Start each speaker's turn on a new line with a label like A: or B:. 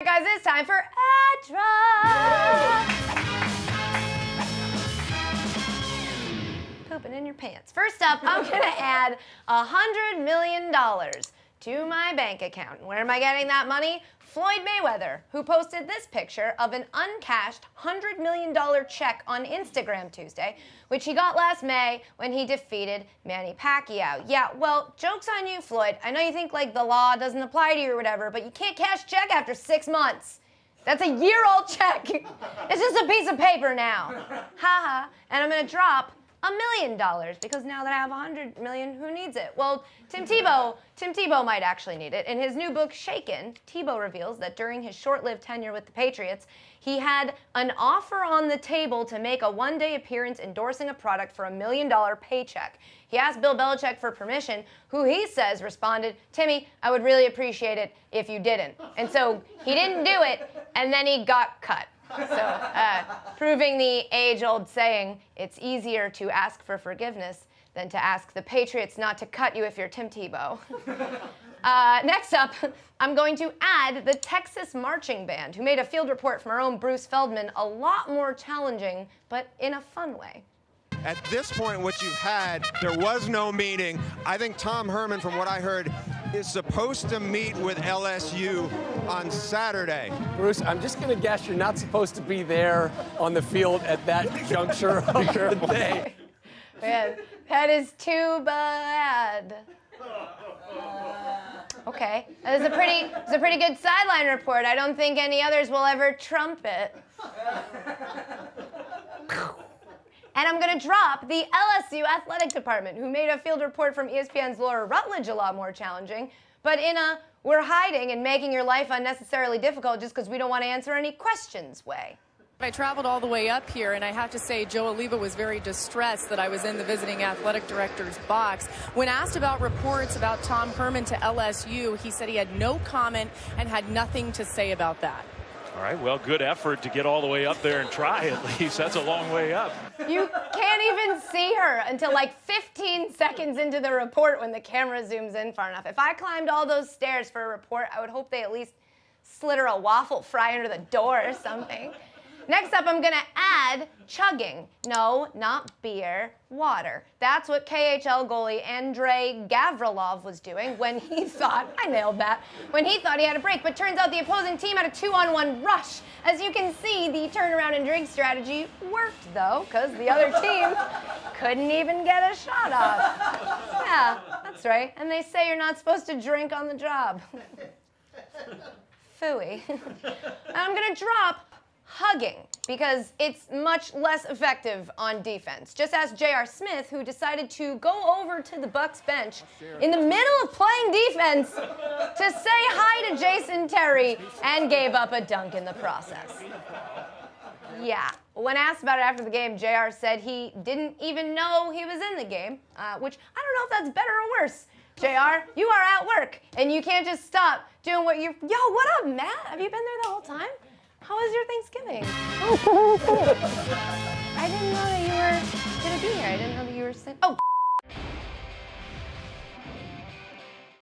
A: Guys, it's time for Ad Drop. Pooping in your pants. First up, I'm gonna add $100 million to my bank account. Where am I getting that money? Floyd Mayweather, who posted this picture of an uncashed $100 million check on Instagram Tuesday, which he got last May when he defeated Manny Pacquiao. Yeah, well, joke's on you, Floyd. I know you think like the law doesn't apply to you or whatever, but you can't cash a check after 6 months. That's a year-old check. It's just a piece of paper now. Haha. And I'm gonna drop $1 million because now that I have $100 million, who needs it? Well, Tim Tebow might actually need it. In his new book, Shaken, Tebow reveals that during his short-lived tenure with the Patriots, he had an offer on the table to make a one-day appearance endorsing a product for $1 million paycheck. He asked Bill Belichick for permission, who he says responded, "Timmy, I would really appreciate it if you didn't." And so he didn't do it, and then he got cut. So, proving the age-old saying, it's easier to ask for forgiveness than to ask the Patriots not to cut you if you're Tim Tebow. Next up, I'm going to add the Texas Marching Band, who made a field report from our own Bruce Feldman a lot more challenging, but in a fun way.
B: At this point, what you've had, there was no meeting. I think Tom Herman, from what I heard, is supposed to meet with LSU on Saturday.
C: Bruce, I'm just going to guess you're not supposed to be there on the field at that juncture of the day.
A: Man, that is too bad. Okay, that is a pretty good sideline report. I don't think any others will ever trump it. And I'm going to drop the LSU athletic department, who made a field report from ESPN's Laura Rutledge a lot more challenging, but in a we're hiding and making your life unnecessarily difficult just because we don't want to answer any questions way.
D: I traveled all the way up here, and I have to say Joe Oliva was very distressed that I was in the visiting athletic director's box. When asked about reports about Tom Herman to LSU, he said he had no comment and had nothing to say about that.
E: All right, well, good effort to get all the way up there and try at least. That's a long way up.
A: You can't even see her until like 15 seconds into the report when the camera zooms in far enough. If I climbed all those stairs for a report, I would hope they at least slid her a waffle fry under the door or something. Next up, I'm gonna add chugging. No, not beer, water. That's what KHL goalie Andrei Gavrilov was doing when he thought, I nailed that, when he thought he had a break. But turns out the opposing team had a 2-on-1 rush. As you can see, the turnaround and drink strategy worked though, because the other team couldn't even get a shot off. Yeah, that's right. And they say you're not supposed to drink on the job. Phooey. I'm gonna drop hugging, because it's much less effective on defense. Just ask J.R. Smith, who decided to go over to the Bucks bench in the middle of playing defense to say hi to Jason Terry and gave up a dunk in the process. Yeah. When asked about it after the game, JR said he didn't even know he was in the game, which I don't know if that's better or worse. JR, you are at work, and you can't just stop doing what you're... Yo, what up, Matt? Have you been there the whole time? How was your Thanksgiving? I didn't know that you were going to be here. I didn't know that you were... Oh,